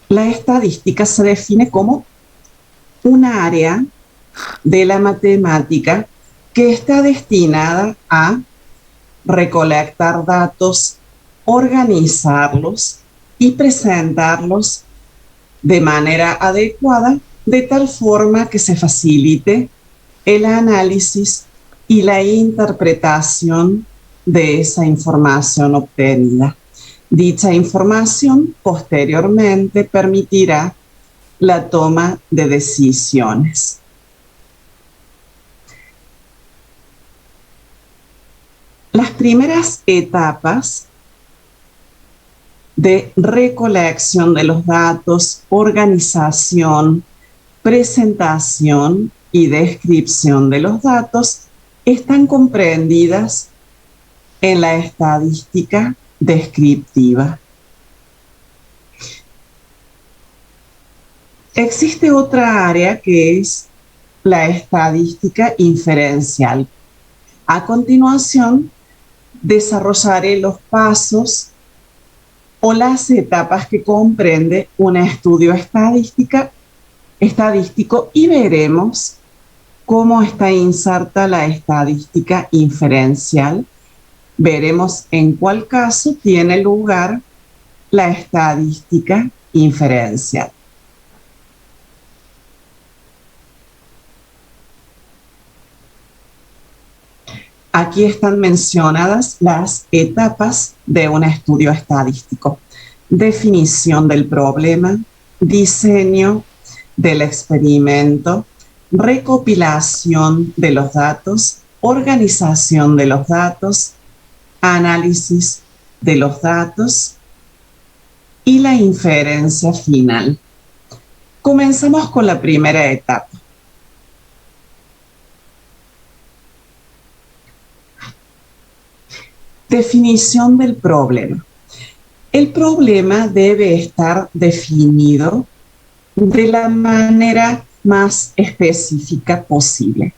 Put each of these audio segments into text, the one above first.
La estadística se define como un área de la matemática que está destinada a recolectar datos, organizarlos y presentarlos de manera adecuada, de tal forma que se facilite el análisis y la interpretación de esa información obtenida. Dicha información posteriormente permitirá la toma de decisiones. Las primeras etapas de recolección de los datos, organización, presentación y descripción de los datos están comprendidas en la estadística descriptiva. Existe otra área que es la estadística inferencial. A continuación, desarrollaré los pasos o las etapas que comprende un estudio estadístico y veremos cómo está inserta la estadística inferencial. Veremos en cuál caso tiene lugar la estadística inferencial. Aquí están mencionadas las etapas de un estudio estadístico: definición del problema, diseño del experimento, recopilación de los datos, organización de los datos, análisis de los datos y la inferencia final. Comenzamos con la primera etapa. Definición del problema. El problema debe estar definido de la manera más específica posible.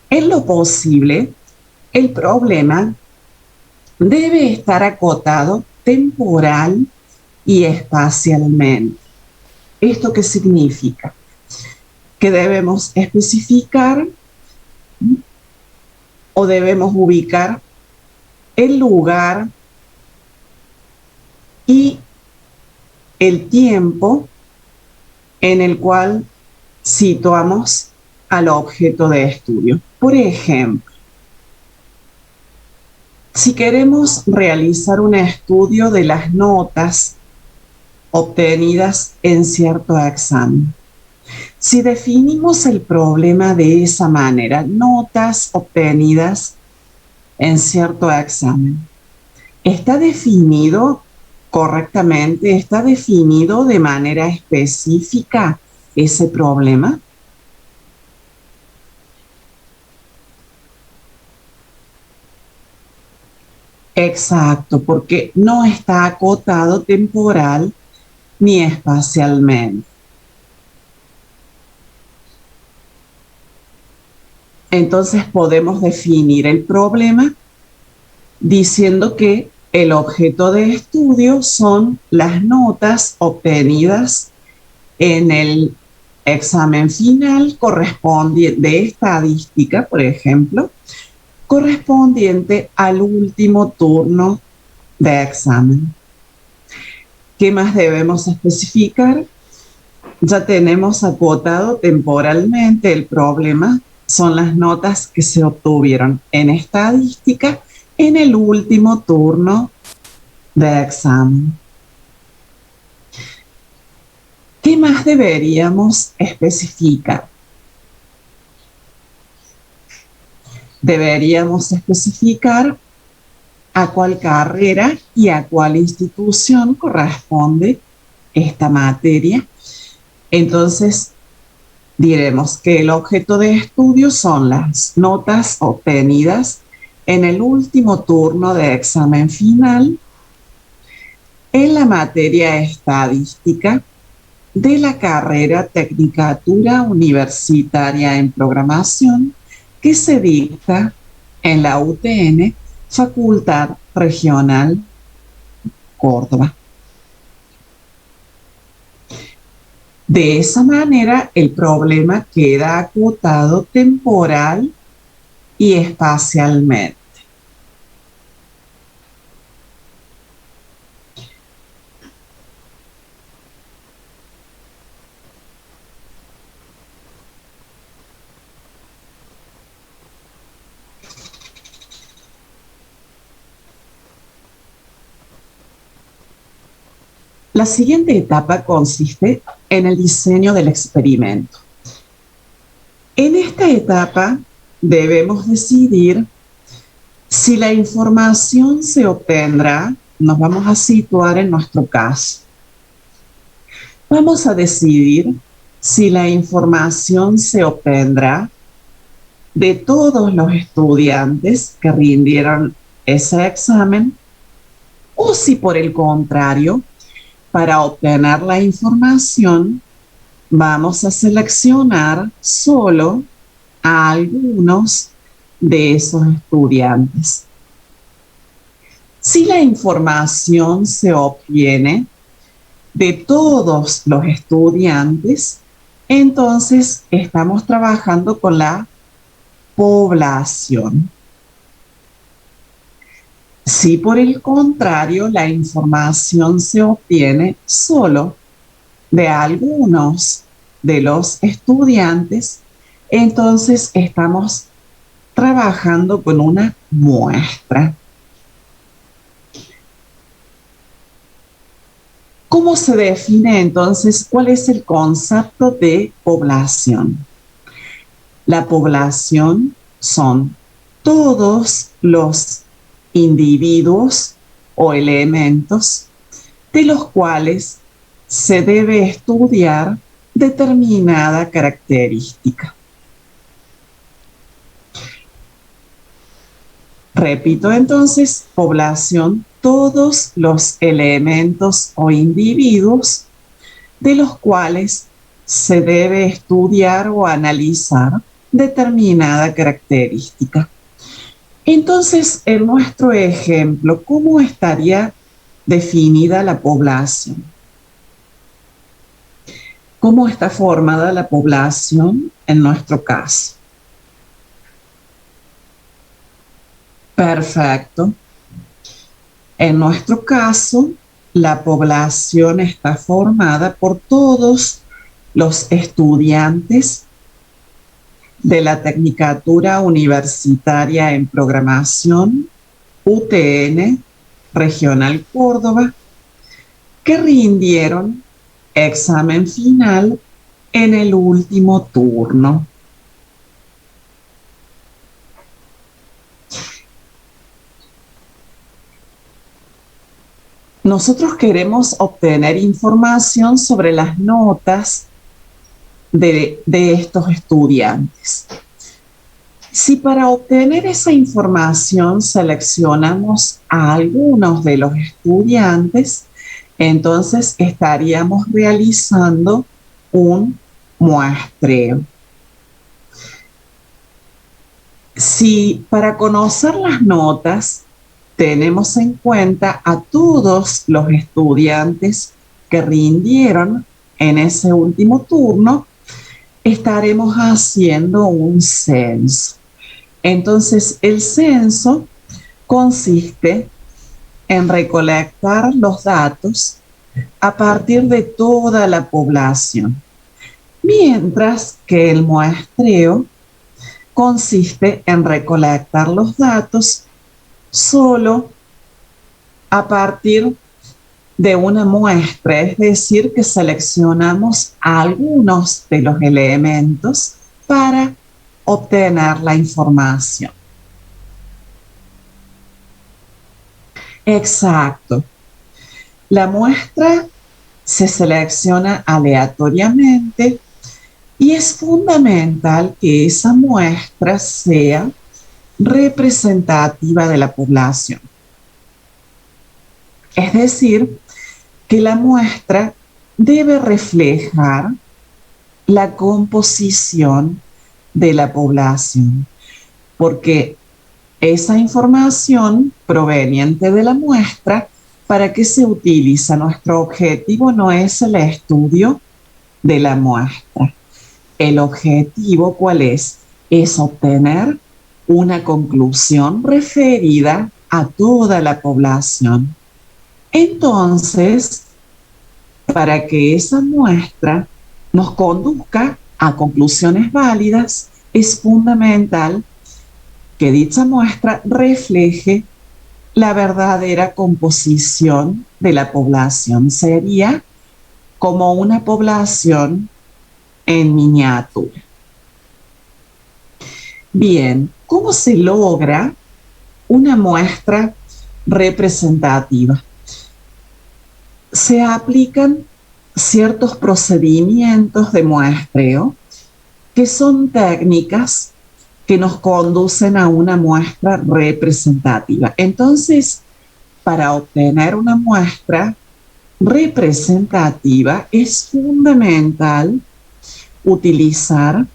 En lo posible, el problema debe estar acotado temporal y espacialmente. ¿Esto qué significa? Que debemos especificar o debemos ubicar el lugar y el tiempo en el cual situamos al objeto de estudio. Por ejemplo, si queremos realizar un estudio de las notas obtenidas en cierto examen, si definimos el problema de esa manera, notas obtenidas en cierto examen, ¿está definido correctamente? ¿Está definido de manera específica ese problema? Exacto, porque no está acotado temporal ni espacialmente. Entonces podemos definir el problema diciendo que el objeto de estudio son las notas obtenidas en el examen final correspondiente de estadística, por ejemplo, correspondiente al último turno de examen. ¿Qué más debemos especificar? Ya tenemos acotado temporalmente el problema, son las notas que se obtuvieron en estadística en el último turno de examen. ¿Qué más deberíamos especificar? Deberíamos especificar a cuál carrera y a cuál institución corresponde esta materia. Entonces, diremos que el objeto de estudio son las notas obtenidas en el último turno de examen final en la materia estadística de la carrera Tecnicatura Universitaria en Programación que se dicta en la UTN, Facultad Regional Córdoba. De esa manera, el problema queda acotado temporal y espacialmente. La siguiente etapa consiste en el diseño del experimento. En esta etapa debemos decidir si la información se obtendrá. Nos vamos a situar en nuestro caso. Vamos a decidir si la información se obtendrá de todos los estudiantes que rindieron ese examen o si por el contrario, para obtener la información, vamos a seleccionar solo a algunos de esos estudiantes. Si la información se obtiene de todos los estudiantes, entonces estamos trabajando con la población. Si por el contrario la información se obtiene solo de algunos de los estudiantes, entonces estamos trabajando con una muestra. ¿Cómo se define entonces cuál es el concepto de población? La población son todos los individuos o elementos de los cuales se debe estudiar determinada característica. Repito entonces, población, todos los elementos o individuos de los cuales se debe estudiar o analizar determinada característica. Entonces, en nuestro ejemplo, ¿cómo estaría definida la población? ¿Cómo está formada la población en nuestro caso? Perfecto. En nuestro caso, la población está formada por todos los estudiantes de la Tecnicatura Universitaria en Programación, UTN, Regional Córdoba, que rindieron examen final en el último turno. Nosotros queremos obtener información sobre las notas de estos estudiantes. Si para obtener esa información seleccionamos a algunos de los estudiantes, entonces estaríamos realizando un muestreo. Si para conocer las notas tenemos en cuenta a todos los estudiantes que rindieron en ese último turno, estaremos haciendo un censo. Entonces, el censo consiste en recolectar los datos a partir de toda la población, mientras que el muestreo consiste en recolectar los datos solo a partir de una muestra, es decir, que seleccionamos algunos de los elementos para obtener la información. Exacto. La muestra se selecciona aleatoriamente y es fundamental que esa muestra sea representativa de la población. Es decir, que la muestra debe reflejar la composición de la población, porque esa información proveniente de la muestra, ¿para qué se utiliza? Nuestro objetivo no es el estudio de la muestra. ¿El objetivo cuál es? Es obtener una conclusión referida a toda la población. Entonces, para que esa muestra nos conduzca a conclusiones válidas, es fundamental que dicha muestra refleje la verdadera composición de la población. Sería como una población en miniatura. Bien, ¿cómo se logra una muestra representativa? Se aplican ciertos procedimientos de muestreo que son técnicas que nos conducen a una muestra representativa. Entonces, para obtener una muestra representativa es fundamental utilizar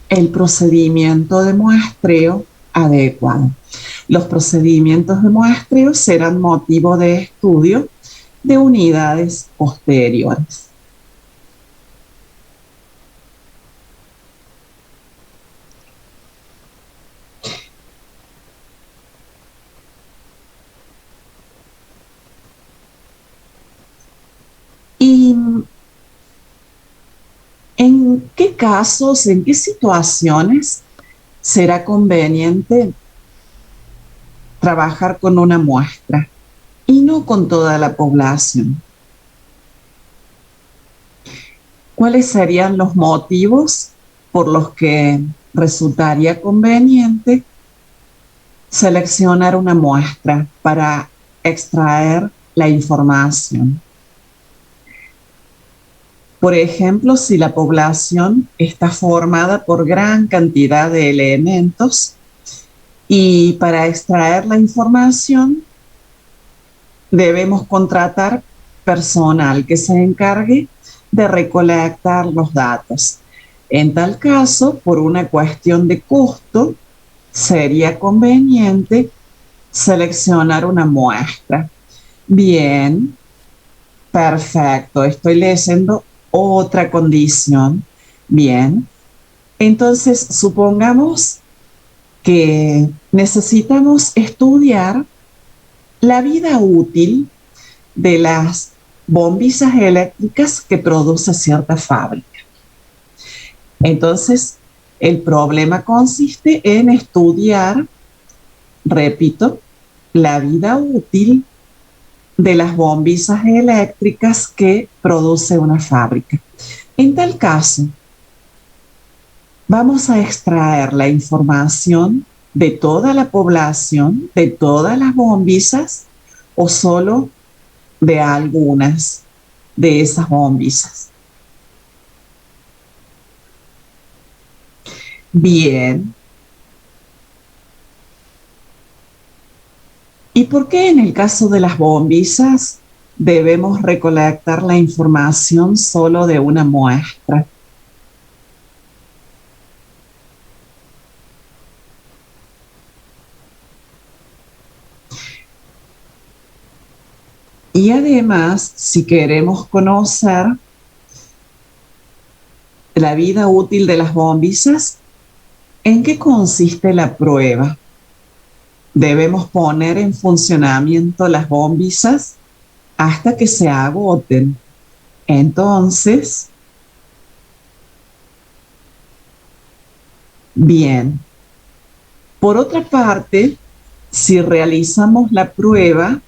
el procedimiento de muestreo adecuado. Los procedimientos de muestreo serán motivo de estudio de unidades posteriores. ¿Y en qué casos, en qué situaciones será conveniente trabajar con una muestra y no con toda la población? ¿Cuáles serían los motivos por los que resultaría conveniente seleccionar una muestra para extraer la información? Por ejemplo, si la población está formada por gran cantidad de elementos y para extraer la información debemos contratar personal que se encargue de recolectar los datos. En tal caso, por una cuestión de costo, sería conveniente seleccionar una muestra. Bien, perfecto. Estoy leyendo otra condición. Bien, entonces supongamos que necesitamos estudiar la vida útil de las bombillas eléctricas que produce cierta fábrica. Entonces, el problema consiste en estudiar, repito, la vida útil de las bombillas eléctricas que produce una fábrica. En tal caso, vamos a extraer la información de toda la población, de todas las bombillas, o solo de algunas de esas bombillas. Bien. ¿Y por qué en el caso de las bombillas debemos recolectar la información solo de una muestra? Y además, si queremos conocer la vida útil de las bombillas, ¿en qué consiste la prueba? Debemos poner en funcionamiento las bombillas hasta que se agoten. Entonces, bien. Por otra parte, si realizamos la prueba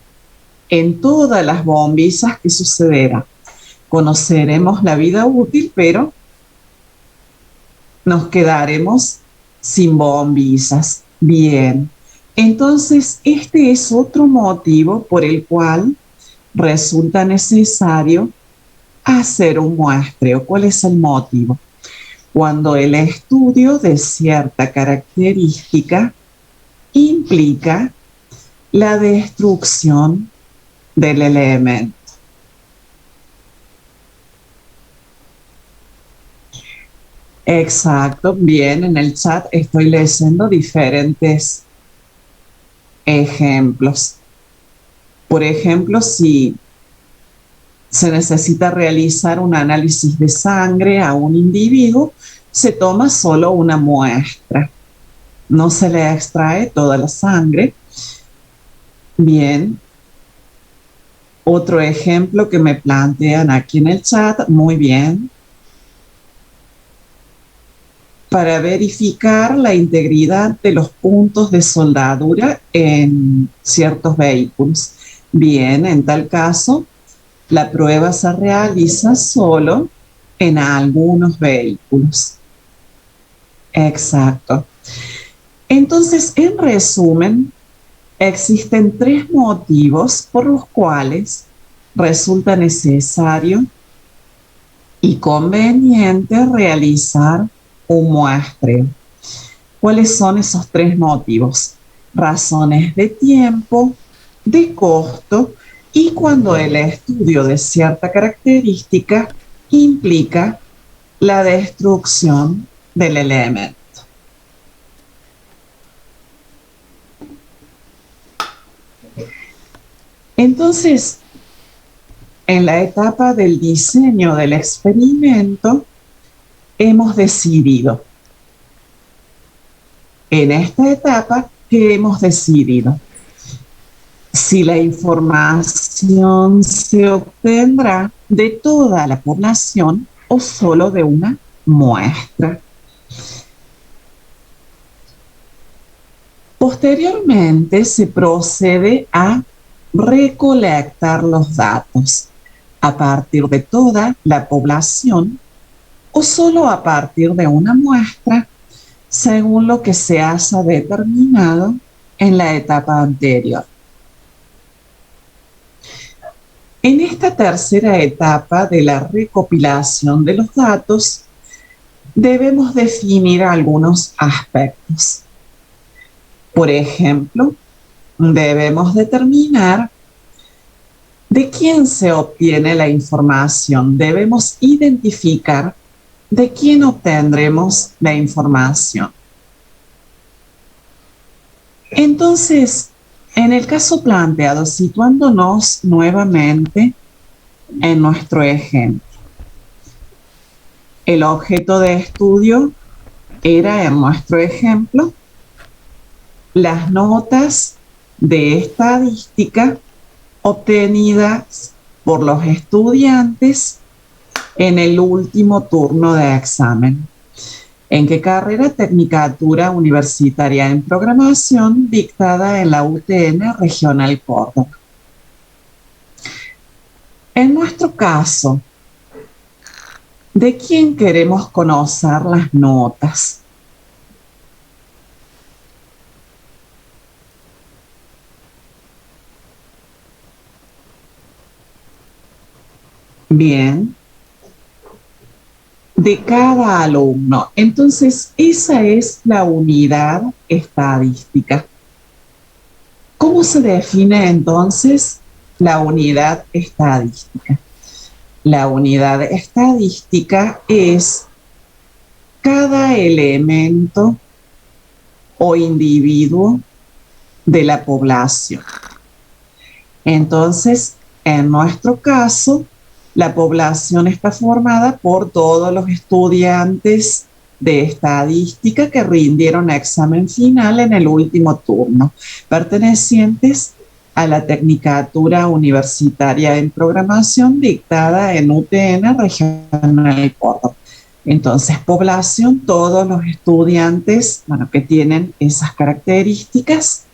en todas las bombillas, ¿qué sucederá? Conoceremos la vida útil, pero nos quedaremos sin bombillas. Bien. Entonces, este es otro motivo por el cual resulta necesario hacer un muestreo. ¿Cuál es el motivo? Cuando el estudio de cierta característica implica la destrucción del elemento. Exacto, bien, en el chat estoy leyendo diferentes ejemplos. Por ejemplo, si se necesita realizar un análisis de sangre a un individuo, se toma solo una muestra, no se le extrae toda la sangre. Bien, otro ejemplo que me plantean aquí en el chat, muy bien. Para verificar la integridad de los puntos de soldadura en ciertos vehículos. Bien, en tal caso, la prueba se realiza solo en algunos vehículos. Exacto. Entonces, en resumen, existen 3 motivos por los cuales resulta necesario y conveniente realizar un muestreo. ¿Cuáles son esos 3 motivos? Razones de tiempo, de costo y cuando el estudio de cierta característica implica la destrucción del elemento. Entonces, en la etapa del diseño del experimento, hemos decidido. En esta etapa, ¿qué hemos decidido? Si la información se obtendrá de toda la población o solo de una muestra. Posteriormente se procede a recolectar los datos a partir de toda la población o solo a partir de una muestra, según lo que se haya determinado en la etapa anterior. En esta tercera etapa de la recopilación de los datos, debemos definir algunos aspectos. Por ejemplo, debemos determinar de quién se obtiene la información. Debemos identificar de quién obtendremos la información. Entonces, en el caso planteado, situándonos nuevamente en nuestro ejemplo, el objeto de estudio era, en nuestro ejemplo, las notas de estadística obtenidas por los estudiantes en el último turno de examen. ¿En qué carrera? Tecnicatura Universitaria en Programación, dictada en la UTN Regional Córdoba. En nuestro caso, ¿de quién queremos conocer las notas? Bien. De cada alumno. Entonces, esa es la unidad estadística. ¿Cómo se define entonces la unidad estadística? La unidad estadística es cada elemento o individuo de la población. Entonces, en nuestro caso, la población está formada por todos los estudiantes de estadística que rindieron examen final en el último turno, pertenecientes a la Tecnicatura Universitaria en Programación dictada en UTN Regional Córdoba. Entonces, población, todos los estudiantes, que tienen esas características.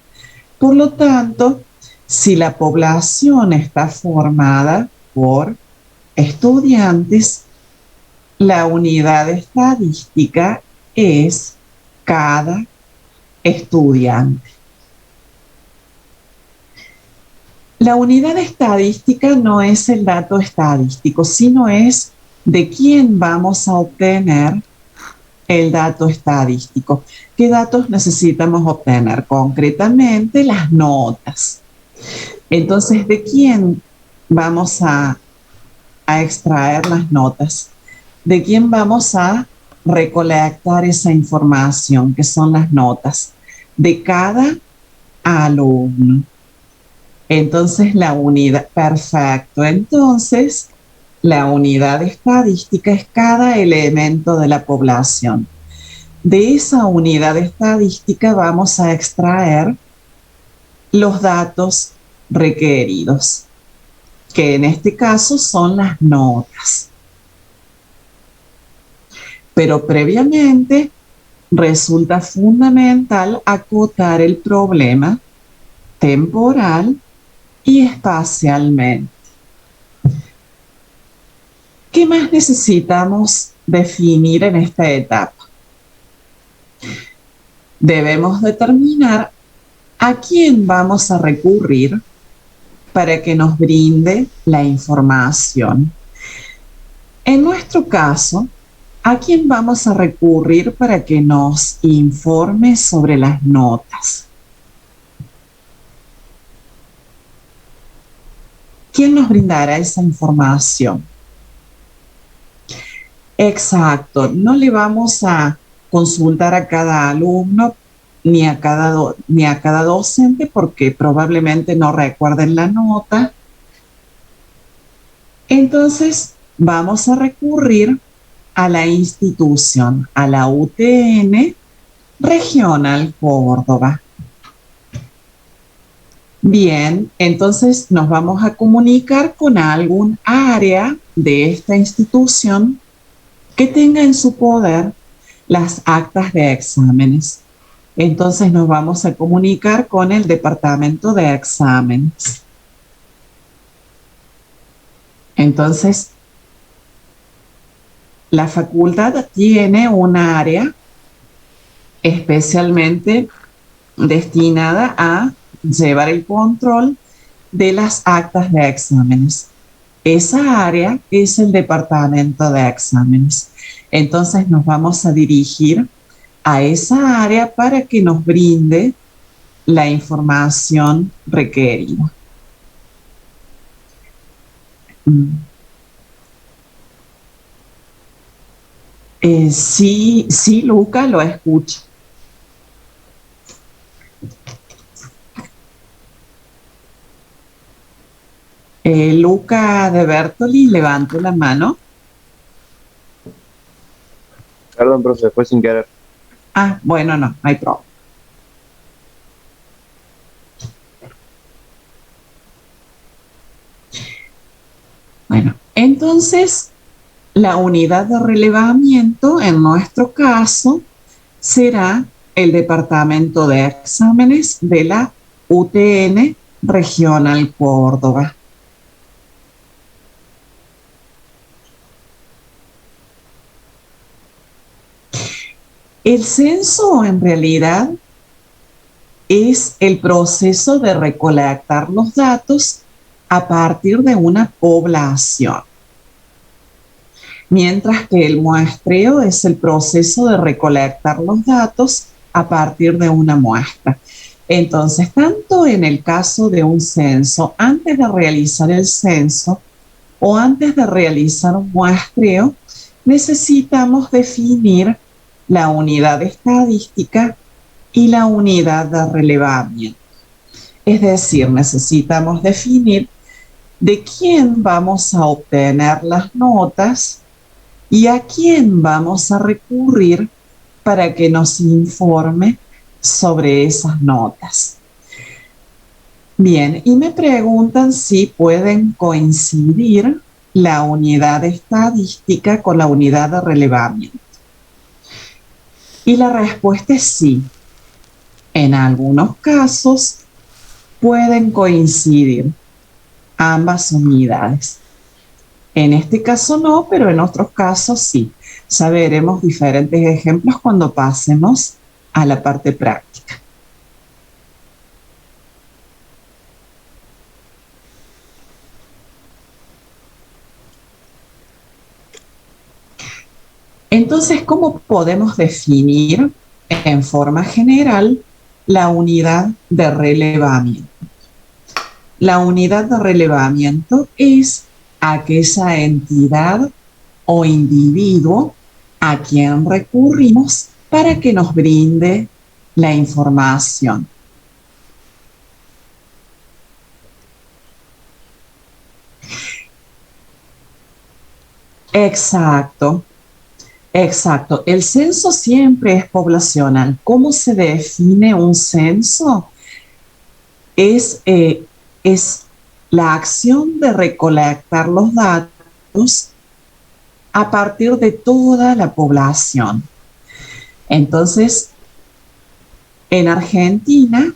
Por lo tanto, si la población está formada por estudiantes, la unidad estadística es cada estudiante. La unidad estadística no es el dato estadístico, sino es de quién vamos a obtener el dato estadístico. ¿Qué datos necesitamos obtener? Concretamente, las notas. Entonces, ¿de quién vamos a extraer las notas? ¿De quién vamos a recolectar esa información, que son las notas? De cada alumno. Entonces, la unidad, perfecto. Entonces, La unidad estadística es cada elemento de la población. De esa unidad estadística vamos a extraer los datos requeridos, que en este caso son las notas. Pero previamente resulta fundamental acotar el problema temporal y espacialmente. ¿Qué más necesitamos definir en esta etapa? Debemos determinar a quién vamos a recurrir para que nos brinde la información. En nuestro caso, ¿a quién vamos a recurrir para que nos informe sobre las notas? ¿Quién nos brindará esa información? Exacto, no le vamos a consultar a cada alumno ni a cada docente porque probablemente no recuerden la nota. Entonces, vamos a recurrir a la institución, a la UTN Regional Córdoba. Bien, entonces nos vamos a comunicar con algún área de esta institución que tenga en su poder las actas de exámenes. Entonces nos vamos a comunicar con el departamento de exámenes. Entonces, la facultad tiene un área especialmente destinada a llevar el control de las actas de exámenes. Esa área es el departamento de exámenes. Entonces nos vamos a dirigir a esa área para que nos brinde la información requerida. Sí, Luca, lo escucho. Luca de Bertoli, levanto la mano. Perdón, profe, fue sin querer. Ah, bueno, no hay problema. Bueno, entonces la unidad de relevamiento en nuestro caso será el departamento de exámenes de la UTN Regional Córdoba. El censo en realidad es el proceso de recolectar los datos a partir de una población, mientras que el muestreo es el proceso de recolectar los datos a partir de una muestra. Entonces, tanto en el caso de un censo, antes de realizar el censo o antes de realizar un muestreo, necesitamos definir la unidad estadística y la unidad de relevamiento. Es decir, necesitamos definir de quién vamos a obtener las notas y a quién vamos a recurrir para que nos informe sobre esas notas. Bien, y me preguntan si pueden coincidir la unidad estadística con la unidad de relevamiento. Y la respuesta es sí. En algunos casos pueden coincidir ambas unidades. En este caso no, pero en otros casos sí. Ya veremos diferentes ejemplos cuando pasemos a la parte práctica. Entonces, ¿cómo podemos definir en forma general la unidad de relevamiento? La unidad de relevamiento es aquella entidad o individuo a quien recurrimos para que nos brinde la información. Exacto, exacto. El censo siempre es poblacional. ¿Cómo se define un censo? Es, eh, es la acción de recolectar los datos a partir de toda la población. Entonces, en Argentina,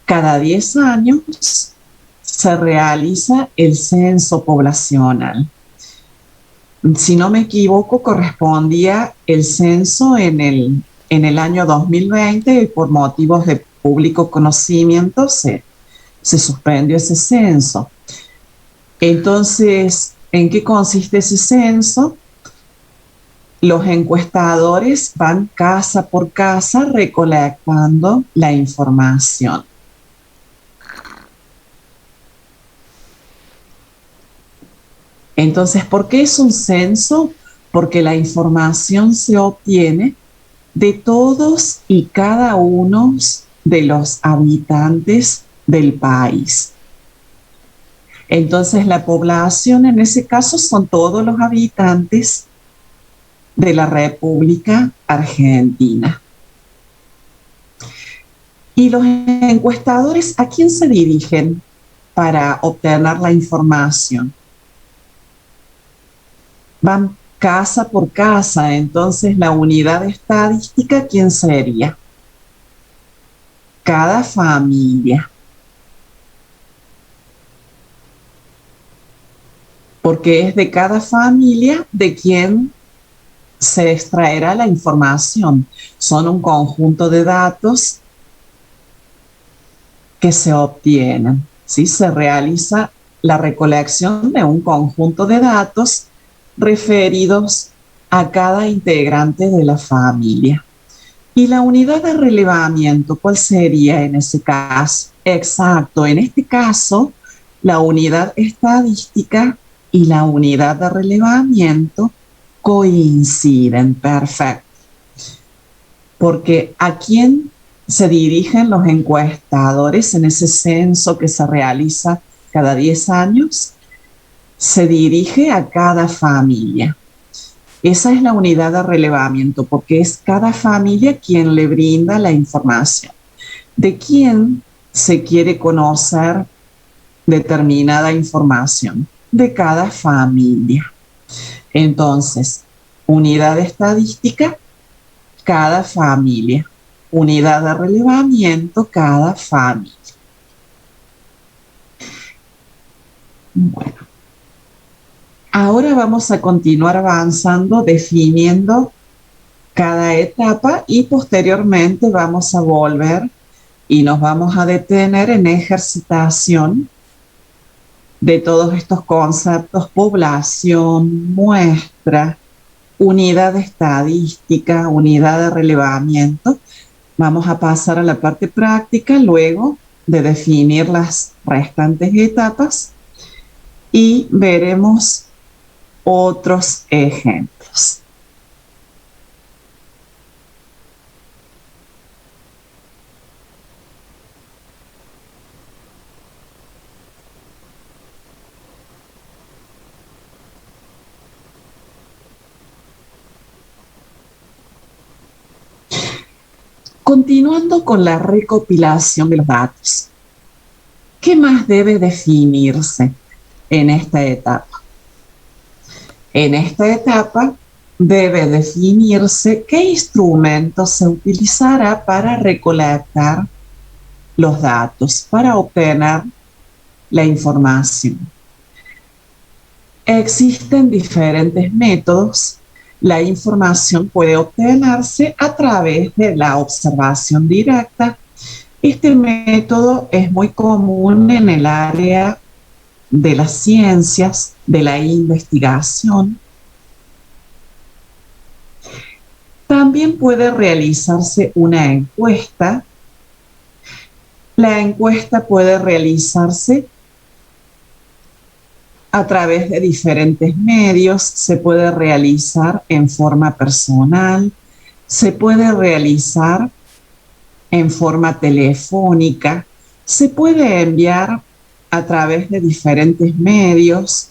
cada 10 años se realiza el censo poblacional. Si no me equivoco, correspondía el censo en el año 2020 y por motivos de público conocimiento se suspendió ese censo. Entonces, ¿en qué consiste ese censo? Los encuestadores van casa por casa recolectando la información. Entonces, ¿por qué es un censo? Porque la información se obtiene de todos y cada uno de los habitantes del país. Entonces, la población en ese caso son todos los habitantes de la República Argentina. ¿Y los encuestadores a quién se dirigen para obtener la información? Van casa por casa, entonces la unidad estadística, ¿quién sería? Cada familia. Porque es de cada familia de quien se extraerá la información. Son un conjunto de datos que se obtienen, ¿sí? Se realiza la recolección de un conjunto de datos referidos a cada integrante de la familia. ¿Y la unidad de relevamiento cuál sería en ese caso? Exacto, en este caso, la unidad estadística y la unidad de relevamiento coinciden, perfecto. Porque ¿a quién se dirigen los encuestadores en ese censo que se realiza cada 10 años? Se dirige a cada familia. Esa es la unidad de relevamiento, porque es cada familia quien le brinda la información. ¿De quién se quiere conocer determinada información? De cada familia. Entonces, unidad estadística, cada familia. Unidad de relevamiento, cada familia. Bueno. Ahora vamos a continuar avanzando, definiendo cada etapa y posteriormente vamos a volver y nos vamos a detener en ejercitación de todos estos conceptos: población, muestra, unidad estadística, unidad de relevamiento. Vamos a pasar a la parte práctica luego de definir las restantes etapas y veremos otros ejemplos. Continuando con la recopilación de los datos, ¿qué más debe definirse en esta etapa? En esta etapa debe definirse qué instrumento se utilizará para recolectar los datos, para obtener la información. Existen diferentes métodos. La información puede obtenerse a través de la observación directa. Este método es muy común en el área de las ciencias, de la investigación. También puede realizarse una encuesta. La encuesta puede realizarse a través de diferentes medios, se puede realizar en forma personal, se puede realizar en forma telefónica, se puede enviar a través de diferentes medios,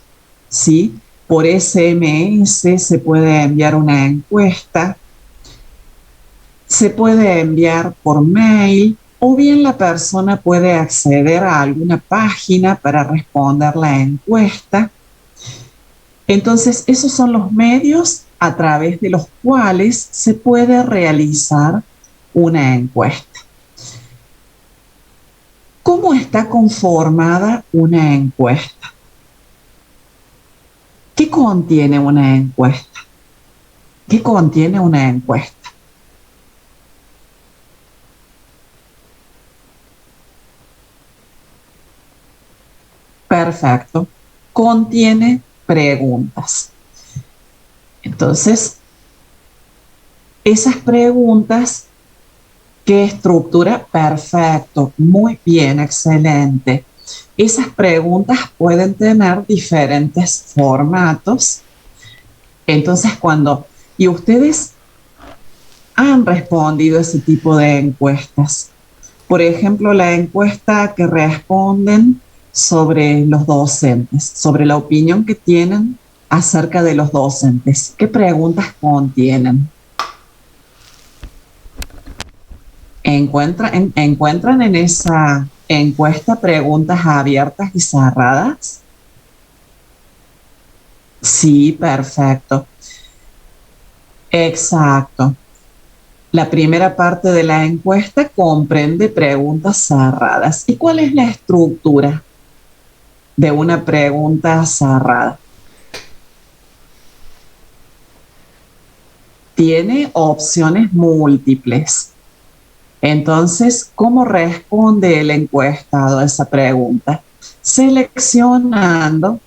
¿sí? Por SMS se puede enviar una encuesta, se puede enviar por mail, o bien la persona puede acceder a alguna página para responder la encuesta. Entonces, esos son los medios a través de los cuales se puede realizar una encuesta. ¿Cómo está conformada una encuesta? ¿Qué contiene una encuesta? ¿Qué contiene una encuesta? Perfecto. Contiene preguntas. Entonces, esas preguntas, ¿qué estructura? Perfecto, muy bien, excelente. Esas preguntas pueden tener diferentes formatos. Entonces, y ustedes han respondido ese tipo de encuestas. Por ejemplo, la encuesta que responden sobre los docentes, sobre la opinión que tienen acerca de los docentes. ¿Qué preguntas contienen? ¿Encuentran en esa encuesta preguntas abiertas y cerradas? Sí, perfecto. Exacto. La primera parte de la encuesta comprende preguntas cerradas. ¿Y cuál es la estructura de una pregunta cerrada? Tiene opciones múltiples. Entonces, ¿cómo responde el encuestado a esa pregunta? Seleccionando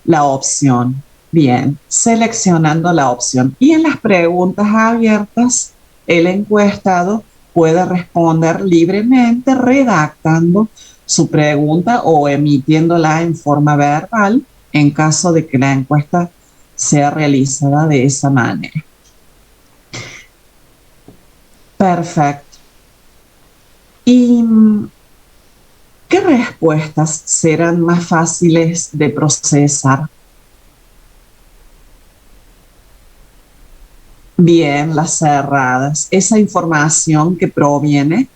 la opción. Bien, seleccionando la opción. Y en las preguntas abiertas, el encuestado puede responder libremente redactando su pregunta o emitiéndola en forma verbal en caso de que la encuesta sea realizada de esa manera. Perfecto. ¿Y qué respuestas serán más fáciles de procesar? Bien, las cerradas. Esa información que proviene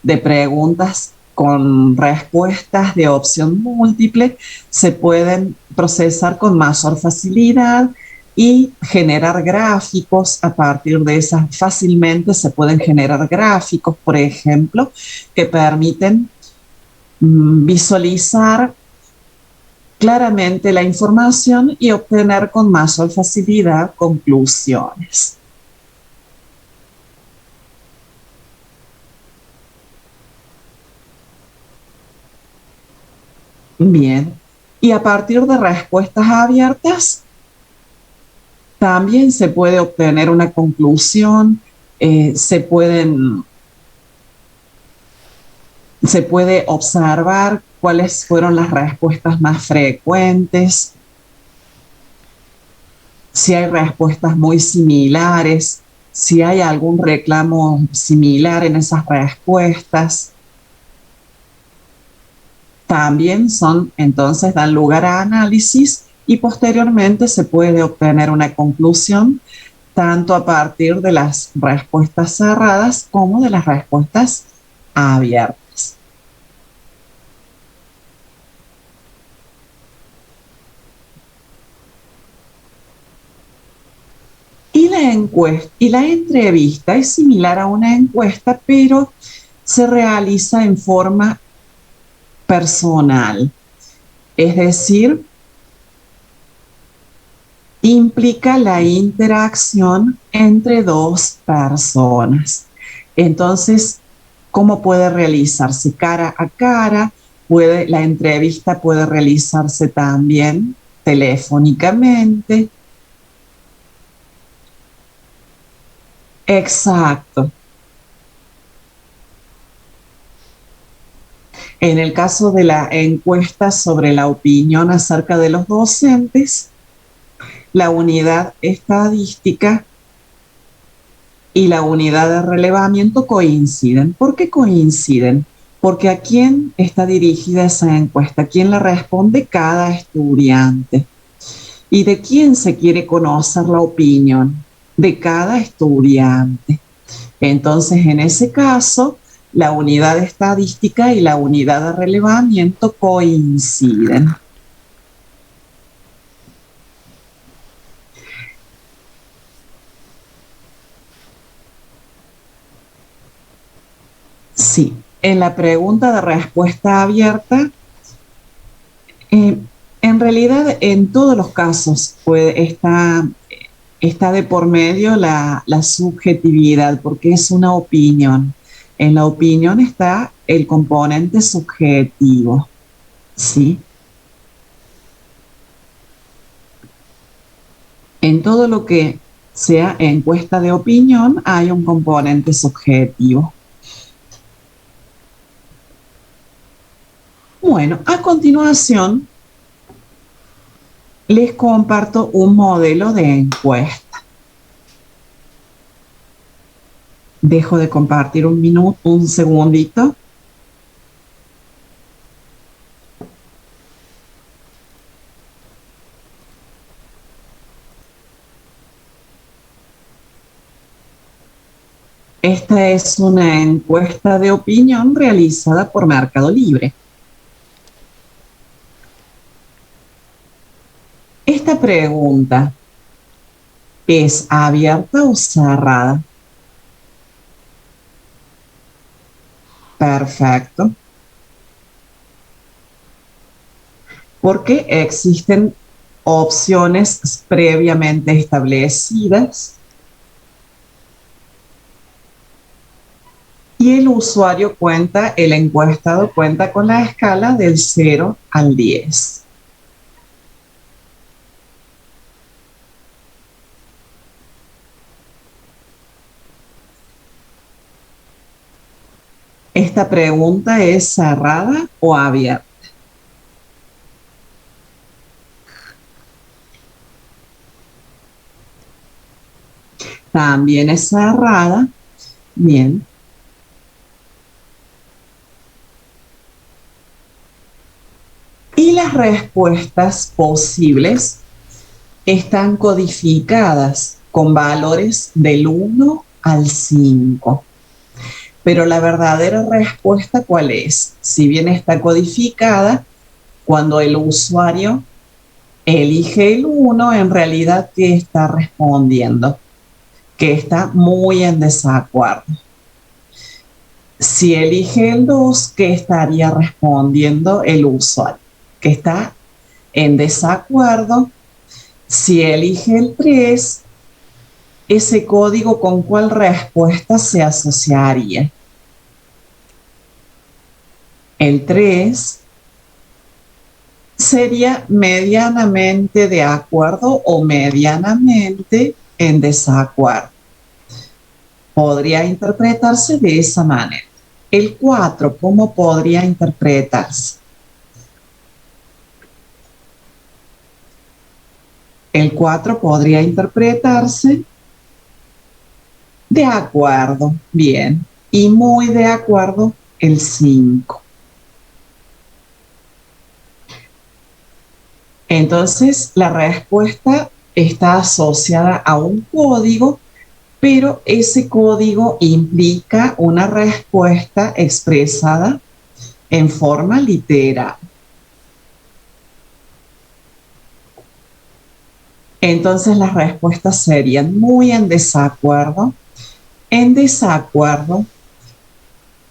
de preguntas con respuestas de opción múltiple se pueden procesar con mayor facilidad y generar gráficos a partir de esas. Fácilmente se pueden generar gráficos, por ejemplo, que permiten visualizar claramente la información y obtener con mayor facilidad conclusiones. Bien. Y a partir de respuestas abiertas, también se puede obtener una conclusión, se puede observar cuáles fueron las respuestas más frecuentes, si hay respuestas muy similares, si hay algún reclamo similar en esas respuestas. También entonces dan lugar a análisis y posteriormente se puede obtener una conclusión tanto a partir de las respuestas cerradas como de las respuestas abiertas. Y la entrevista es similar a una encuesta, pero se realiza en forma personal. Es decir, implica la interacción entre dos personas. Entonces, ¿cómo puede realizarse? Cara a cara, la entrevista puede realizarse también telefónicamente. Exacto. En el caso de la encuesta sobre la opinión acerca de los docentes, la unidad estadística y la unidad de relevamiento coinciden. ¿Por qué coinciden? Porque ¿a quién está dirigida esa encuesta? ¿A quién le responde? Cada estudiante. ¿Y de quién se quiere conocer la opinión? De cada estudiante. Entonces, en ese caso, la unidad estadística y la unidad de relevamiento coinciden. Sí, en la pregunta de respuesta abierta, eh, en realidad en todos los casos está de por medio la subjetividad, porque es una opinión. En la opinión está el componente subjetivo, ¿sí? En todo lo que sea encuesta de opinión hay un componente subjetivo. Bueno, a continuación les comparto un modelo de encuesta. Dejo de compartir un segundito. Esta es una encuesta de opinión realizada por Mercado Libre. Esta pregunta es abierta o cerrada. Perfecto. Porque existen opciones previamente establecidas y el encuestado cuenta con la escala del 0 al 10. ¿Esta pregunta es cerrada o abierta? También es cerrada. Bien. Y las respuestas posibles están codificadas con valores del 1 al 5. Pero la verdadera respuesta, ¿cuál es? Si bien está codificada, cuando el usuario elige el 1, en realidad, ¿qué está respondiendo? Que está muy en desacuerdo. Si elige el 2, ¿qué estaría respondiendo el usuario? Que está en desacuerdo. Si elige el 3, ese código con cuál respuesta se asociaría. El 3 sería medianamente de acuerdo o medianamente en desacuerdo. Podría interpretarse de esa manera. El 4, ¿cómo podría interpretarse? El 4 podría interpretarse de acuerdo, bien, y muy de acuerdo el 5. Entonces, la respuesta está asociada a un código, pero ese código implica una respuesta expresada en forma literal. Entonces, las respuestas serían muy en desacuerdo,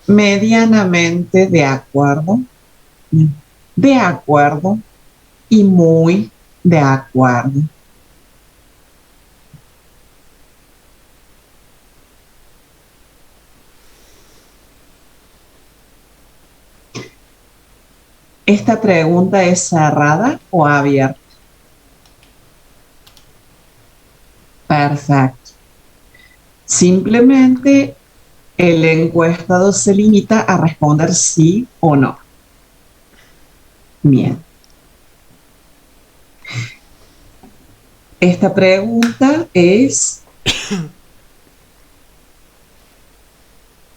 medianamente de acuerdo y muy de acuerdo. ¿Esta pregunta es cerrada o abierta? Perfecto. Simplemente el encuestado se limita a responder sí o no. Bien. Esta pregunta es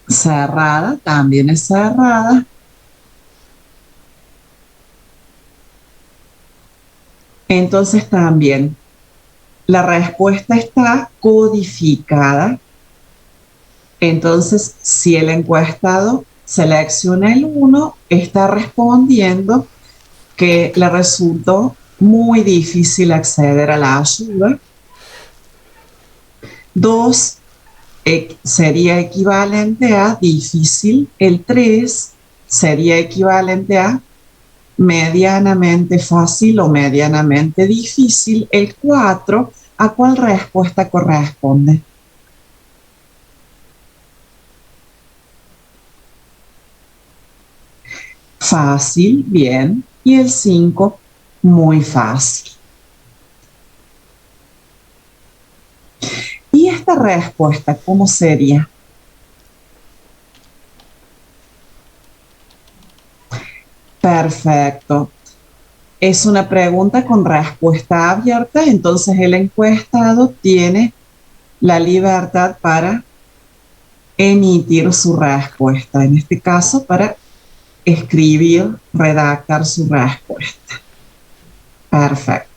cerrada, también es cerrada. Entonces también la respuesta está codificada. Entonces, si el encuestado selecciona el 1, está respondiendo que le resultó muy difícil acceder a la ayuda. 2 sería equivalente a difícil. El 3 sería equivalente a medianamente fácil o medianamente difícil. El 4, ¿a cuál respuesta corresponde? Fácil, bien. Y el 5, muy fácil. ¿Y esta respuesta cómo sería? Perfecto. Es una pregunta con respuesta abierta, entonces el encuestado tiene la libertad para emitir su respuesta, en este caso para escribir, redactar su respuesta. Perfecto.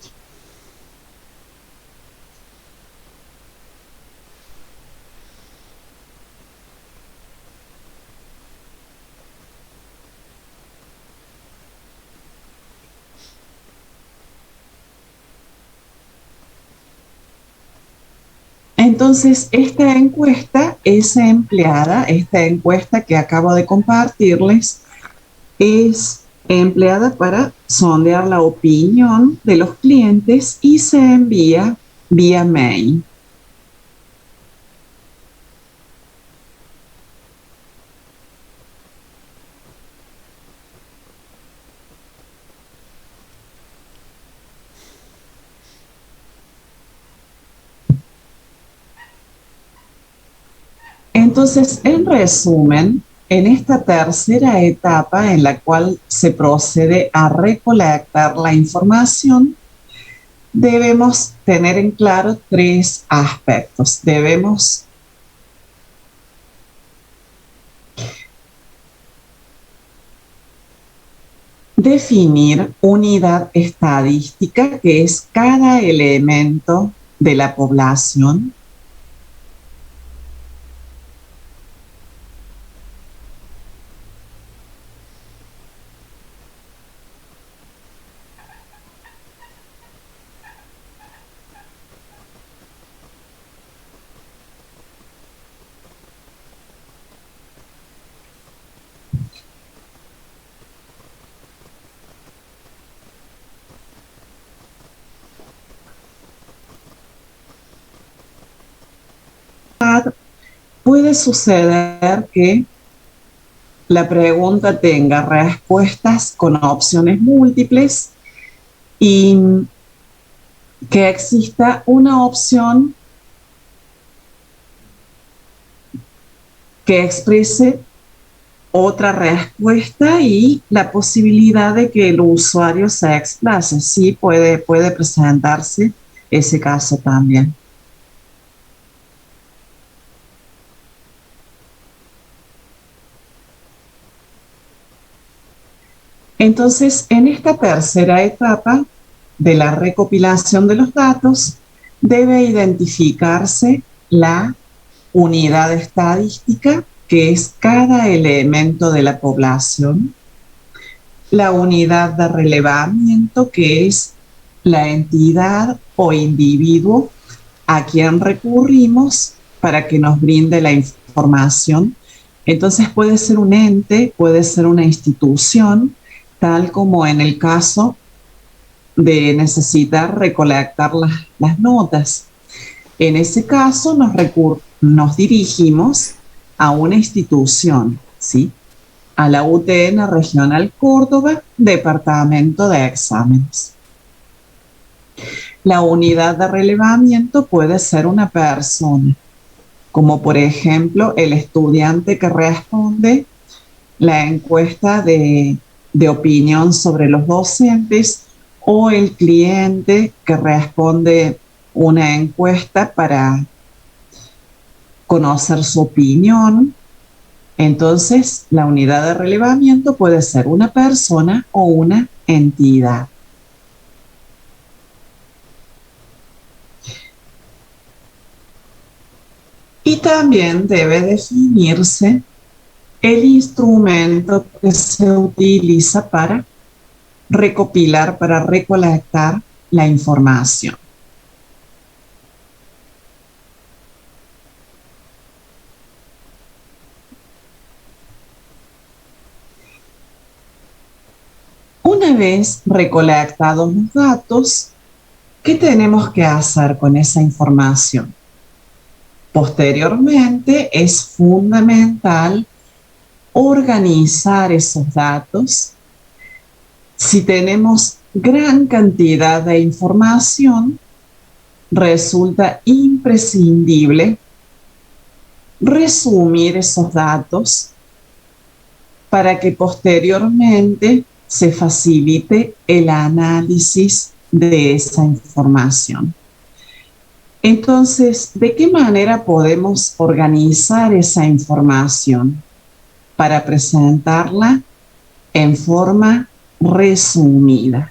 Entonces, esta encuesta es empleada, esta encuesta que acabo de compartirles, es empleada para sondear la opinión de los clientes y se envía vía mail. Entonces, en resumen, en esta tercera etapa en la cual se procede a recolectar la información, debemos tener en claro 3 aspectos. Debemos definir unidad estadística, que es cada elemento de la población. Puede suceder que la pregunta tenga respuestas con opciones múltiples y que exista una opción que exprese otra respuesta y la posibilidad de que el usuario se exprese. Sí, puede presentarse ese caso también. Entonces, en esta tercera etapa de la recopilación de los datos, debe identificarse la unidad estadística, que es cada elemento de la población, la unidad de relevamiento, que es la entidad o individuo a quien recurrimos para que nos brinde la información. Entonces puede ser un ente, puede ser una institución, tal como en el caso de necesitar recolectar las notas. En ese caso nos dirigimos a una institución, ¿sí? A la UTN Regional Córdoba, Departamento de Exámenes. La unidad de relevamiento puede ser una persona, como por ejemplo el estudiante que responde la encuesta de opinión sobre los docentes o el cliente que responde una encuesta para conocer su opinión. Entonces, la unidad de relevamiento puede ser una persona o una entidad. Y también debe definirse el instrumento que se utiliza para recopilar, para recolectar la información. Una vez recolectados los datos, ¿qué tenemos que hacer con esa información? Posteriormente es fundamental organizar esos datos. Si tenemos gran cantidad de información, resulta imprescindible resumir esos datos para que posteriormente se facilite el análisis de esa información. Entonces, ¿de qué manera podemos organizar esa información para presentarla en forma resumida?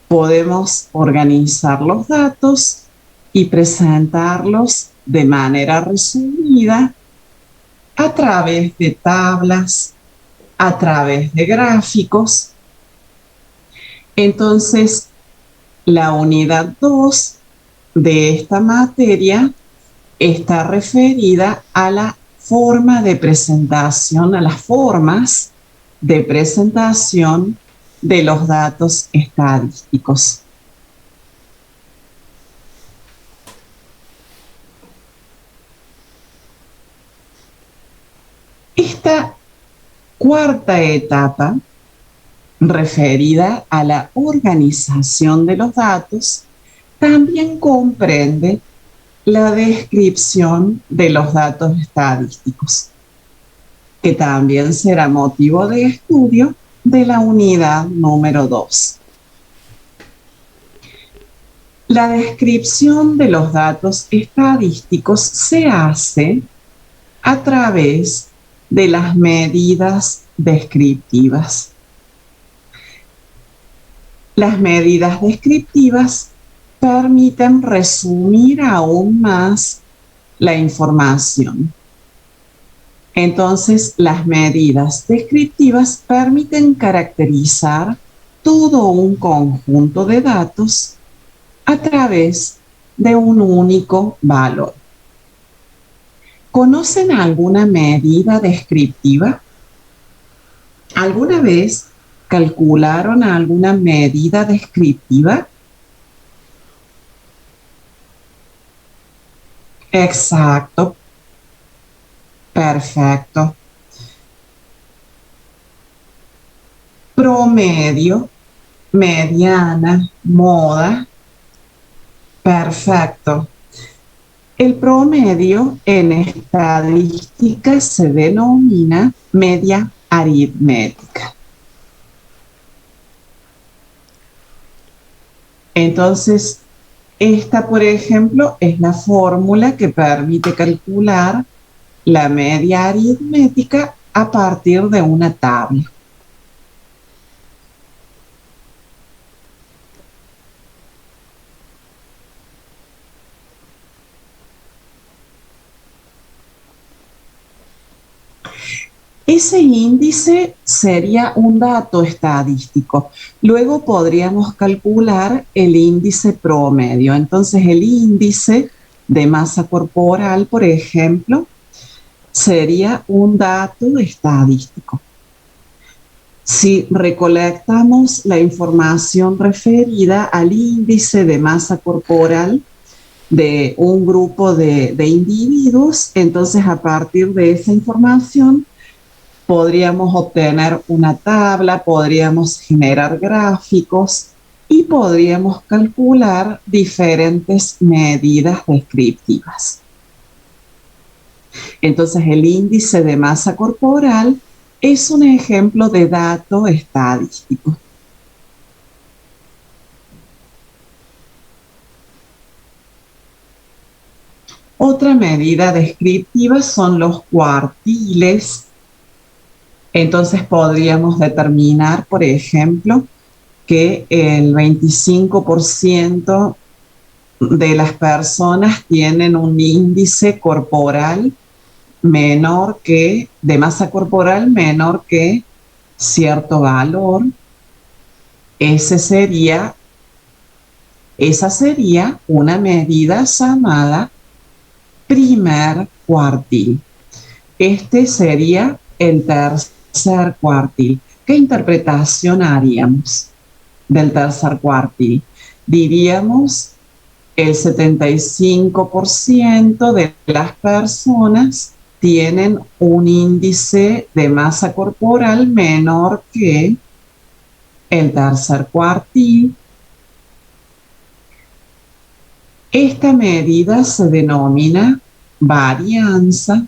Podemos organizar los datos y presentarlos de manera resumida a través de tablas, a través de gráficos. Entonces, la unidad 2 de esta materia está referida a la forma de presentación, a las formas de presentación de los datos estadísticos. Esta cuarta etapa, referida a la organización de los datos, también comprende la descripción de los datos estadísticos, que también será motivo de estudio de la unidad número 2. La descripción de los datos estadísticos se hace a través de las medidas descriptivas. Las medidas descriptivas permiten resumir aún más la información. Entonces, las medidas descriptivas permiten caracterizar todo un conjunto de datos a través de un único valor. ¿Conocen alguna medida descriptiva? ¿Alguna vez calcularon alguna medida descriptiva? Exacto. Perfecto. Promedio, mediana, moda. Perfecto. El promedio en estadística se denomina media aritmética. Entonces, esta, por ejemplo, es la fórmula que permite calcular la media aritmética a partir de una tabla. Ese índice sería un dato estadístico. Luego podríamos calcular el índice promedio. Entonces, el índice de masa corporal, por ejemplo, sería un dato estadístico. Si recolectamos la información referida al índice de masa corporal de un grupo de individuos, entonces a partir de esa información podríamos obtener una tabla, podríamos generar gráficos y podríamos calcular diferentes medidas descriptivas. Entonces, el índice de masa corporal es un ejemplo de dato estadístico. Otra medida descriptiva son los cuartiles. Entonces podríamos determinar, por ejemplo, que el 25% de las personas tienen un índice corporal menor que, de masa corporal menor que cierto valor, esa sería una medida llamada primer cuartil. Este sería el tercer cuartil. ¿Qué interpretación haríamos del tercer cuartil? Diríamos el 75% de las personas tienen un índice de masa corporal menor que el tercer cuartil. Esta medida se denomina varianza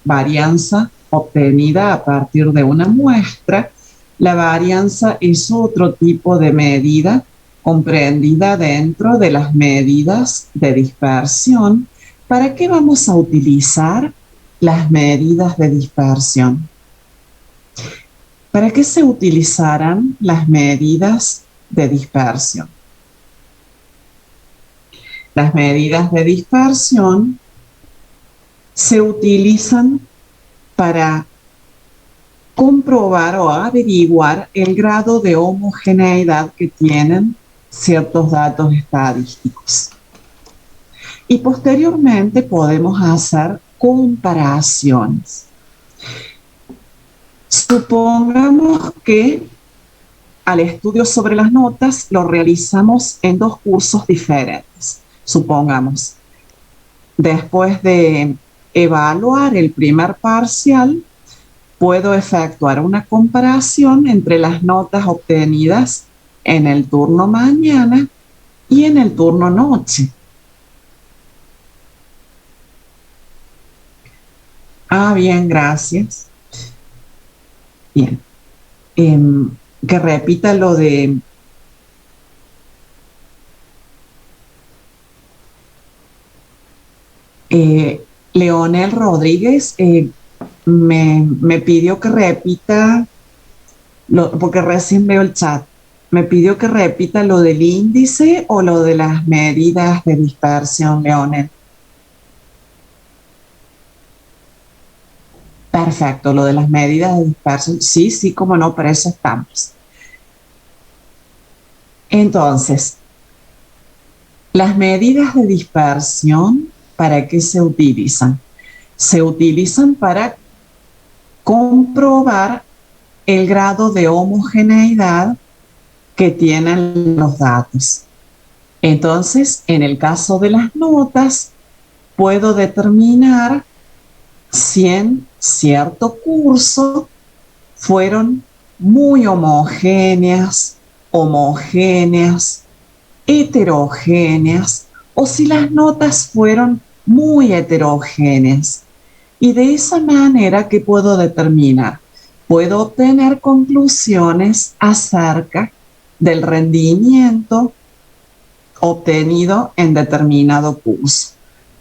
obtenida a partir de una muestra. La varianza es otro tipo de medida comprendida dentro de las medidas de dispersión. ¿Para qué vamos a utilizar las medidas de dispersión? ¿Para qué se utilizarán las medidas de dispersión? Las medidas de dispersión se utilizan para comprobar o averiguar el grado de homogeneidad que tienen ciertos datos estadísticos. Y posteriormente podemos hacer comparaciones. Supongamos que al estudio sobre las notas lo realizamos en 2 cursos diferentes. Supongamos, después de evaluar el primer parcial, puedo efectuar una comparación entre las notas obtenidas en el turno mañana y en el turno noche. Bien, gracias. Bien. Que repita lo de... Leonel Rodríguez me pidió que repita, porque recién veo el chat, me pidió que repita lo del índice o lo de las medidas de dispersión, Leonel. Perfecto, lo de las medidas de dispersión, sí, cómo no, para eso estamos. Entonces, las medidas de dispersión, ¿para qué se utilizan? Se utilizan para comprobar el grado de homogeneidad que tienen los datos. Entonces, en el caso de las notas, puedo determinar si en cierto curso fueron muy homogéneas, heterogéneas, o si las notas fueron muy heterogéneas. Y de esa manera, ¿qué puedo determinar? Puedo obtener conclusiones acerca del rendimiento obtenido en determinado curso.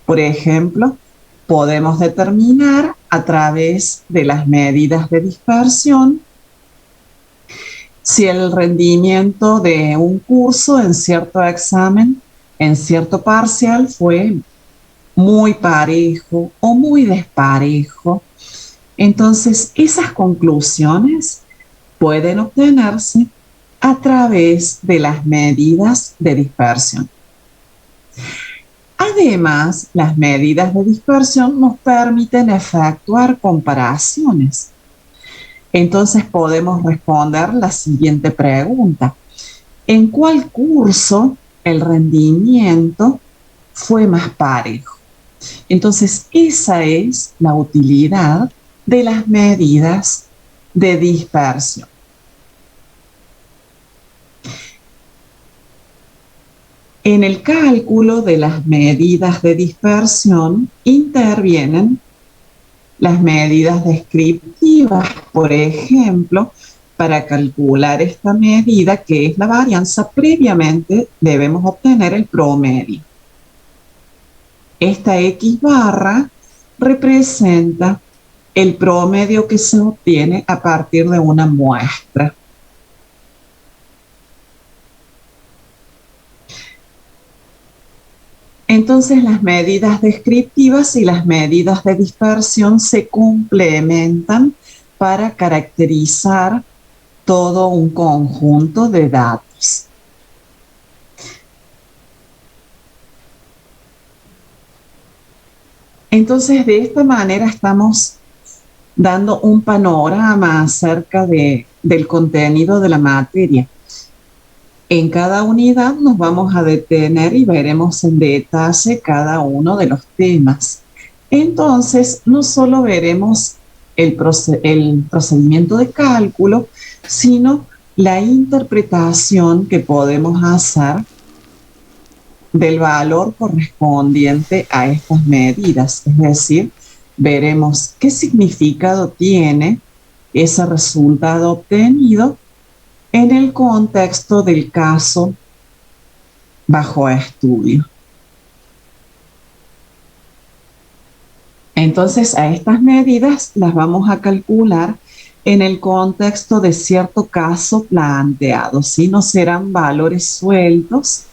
Por ejemplo, podemos determinar a través de las medidas de dispersión si el rendimiento de un curso en cierto examen, en cierto parcial, fue muy parejo o muy desparejo. Entonces, esas conclusiones pueden obtenerse a través de las medidas de dispersión. Además, las medidas de dispersión nos permiten efectuar comparaciones. Entonces podemos responder la siguiente pregunta. ¿En cuál curso el rendimiento fue más parejo? Entonces, esa es la utilidad de las medidas de dispersión. En el cálculo de las medidas de dispersión intervienen las medidas descriptivas, por ejemplo, para calcular esta medida, que es la varianza, previamente debemos obtener el promedio. Esta X barra representa el promedio que se obtiene a partir de una muestra. Entonces las medidas descriptivas y las medidas de dispersión se complementan para caracterizar todo un conjunto de datos. Entonces, de esta manera estamos dando un panorama acerca del contenido de la materia. En cada unidad nos vamos a detener y veremos en detalle cada uno de los temas. Entonces, no solo veremos el procedimiento de cálculo, sino la interpretación que podemos hacer del valor correspondiente a estas medidas. Es decir, veremos qué significado tiene ese resultado obtenido en el contexto del caso bajo estudio. Entonces, a estas medidas las vamos a calcular en el contexto de cierto caso planteado, ¿sí? No serán valores sueltos,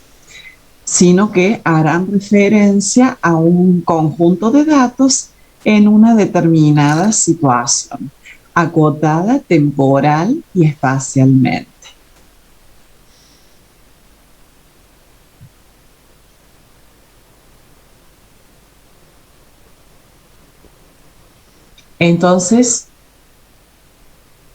sino que harán referencia a un conjunto de datos en una determinada situación, acotada temporal y espacialmente. Entonces,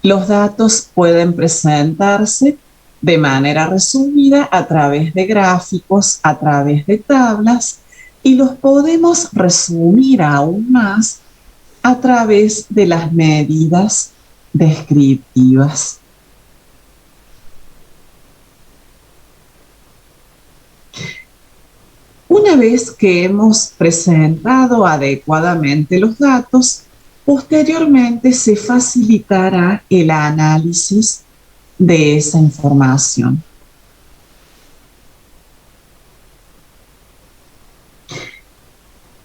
los datos pueden presentarse de manera resumida a través de gráficos, a través de tablas, y los podemos resumir aún más a través de las medidas descriptivas. Una vez que hemos presentado adecuadamente los datos, posteriormente se facilitará el análisis de esa información.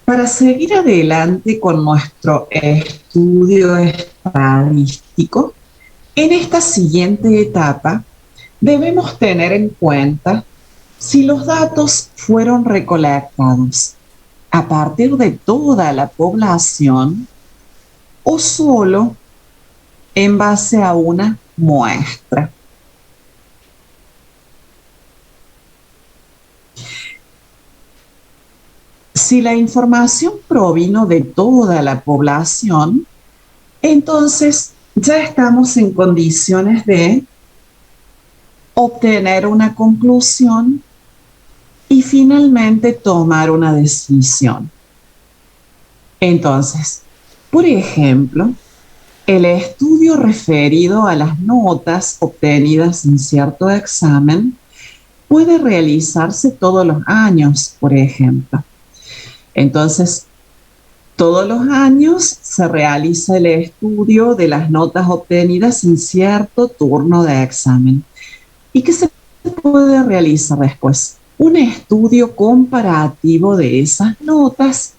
Para seguir adelante con nuestro estudio estadístico, en esta siguiente etapa debemos tener en cuenta si los datos fueron recolectados a partir de toda la población o solo en base a una muestra. Si la información provino de toda la población, entonces ya estamos en condiciones de obtener una conclusión y finalmente tomar una decisión. Entonces, por ejemplo, el estudio referido a las notas obtenidas en cierto examen puede realizarse todos los años, por ejemplo. Entonces, todos los años se realiza el estudio de las notas obtenidas en cierto turno de examen. ¿Y qué se puede realizar después? Un estudio comparativo de esas notas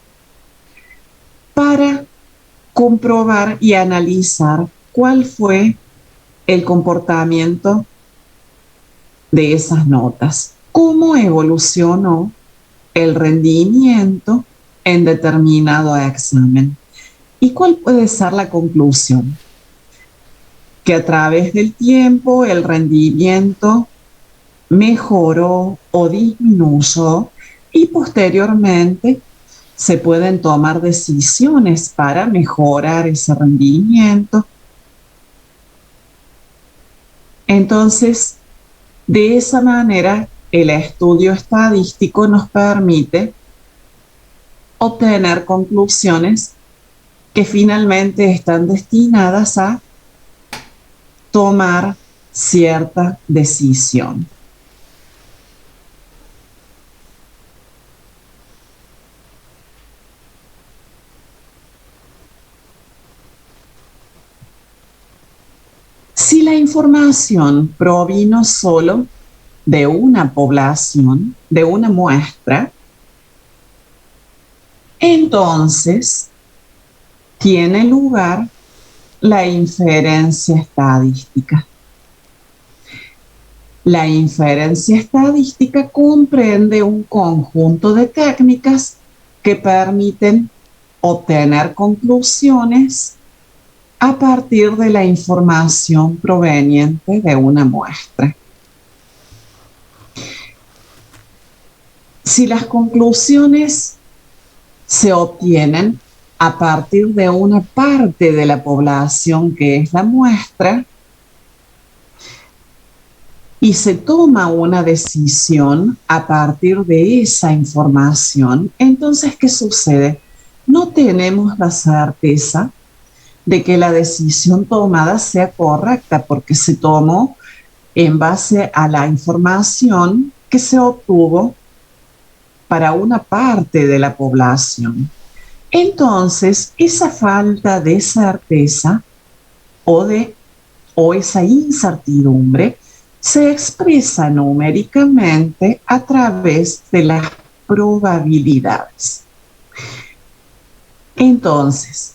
para comprobar y analizar cuál fue el comportamiento de esas notas, cómo evolucionó el rendimiento en determinado examen. ¿Y cuál puede ser la conclusión? Que a través del tiempo el rendimiento mejoró o disminuyó y posteriormente se pueden tomar decisiones para mejorar ese rendimiento. Entonces, de esa manera, el estudio estadístico nos permite obtener conclusiones que finalmente están destinadas a tomar cierta decisión. Si la información provino solo de una población, de una muestra, entonces tiene lugar la inferencia estadística. La inferencia estadística comprende un conjunto de técnicas que permiten obtener conclusiones a partir de la información proveniente de una muestra. Si las conclusiones se obtienen a partir de una parte de la población que es la muestra y se toma una decisión a partir de esa información, entonces, ¿qué sucede? No tenemos la certeza de que la decisión tomada sea correcta porque se tomó en base a la información que se obtuvo para una parte de la población. Entonces, esa falta de certeza o esa incertidumbre se expresa numéricamente a través de las probabilidades. Entonces,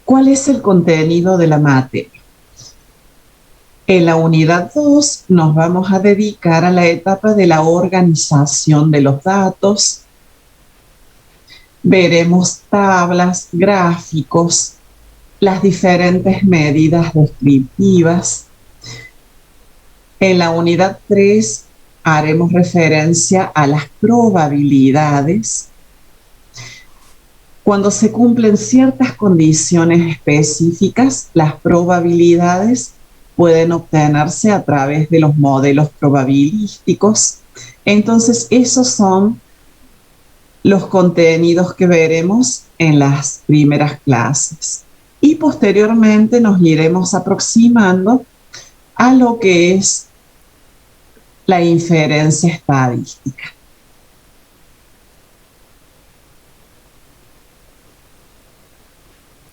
¿cuál es el contenido de la materia? En la unidad 2 nos vamos a dedicar a la etapa de la organización de los datos. Veremos tablas, gráficos, las diferentes medidas descriptivas. En la unidad 3 haremos referencia a las probabilidades. Cuando se cumplen ciertas condiciones específicas, las probabilidades pueden obtenerse a través de los modelos probabilísticos. Entonces, esos son los contenidos que veremos en las primeras clases. Y posteriormente nos iremos aproximando a lo que es la inferencia estadística.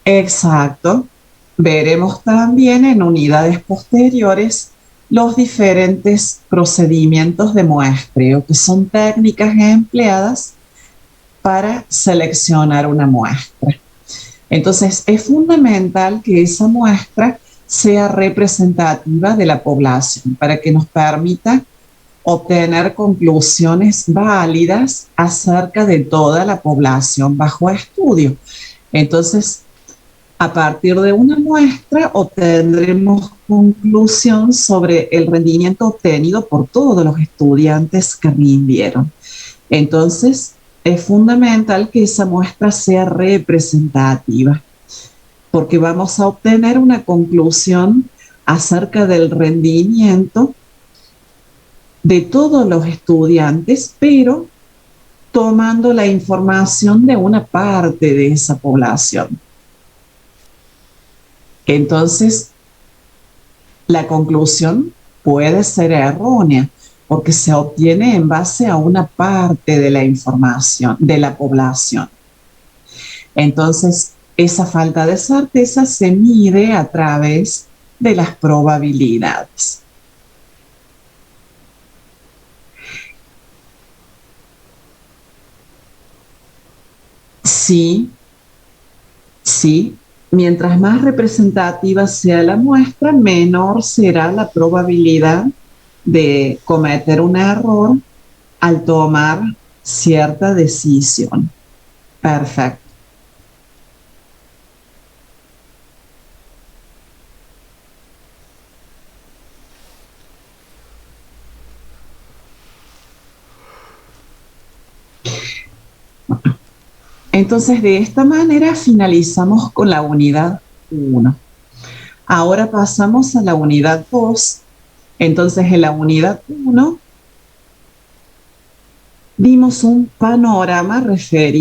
Exacto. Veremos también en unidades posteriores los diferentes procedimientos de muestreo, que son técnicas empleadas para seleccionar una muestra. Entonces, es fundamental que esa muestra sea representativa de la población para que nos permita obtener conclusiones válidas acerca de toda la población bajo estudio. Entonces, a partir de una muestra obtendremos conclusión sobre el rendimiento obtenido por todos los estudiantes que rindieron. Entonces, es fundamental que esa muestra sea representativa, porque vamos a obtener una conclusión acerca del rendimiento de todos los estudiantes, pero tomando la información de una parte de esa población. Entonces, la conclusión puede ser errónea porque se obtiene en base a una parte de la información de la población. Entonces, esa falta de certeza se mide a través de las probabilidades. Sí. Mientras más representativa sea la muestra, menor será la probabilidad de cometer un error al tomar cierta decisión. Perfecto. Entonces, de esta manera finalizamos con la unidad 1. Ahora pasamos a la unidad 2. Entonces, en la unidad 1 dimos un panorama referido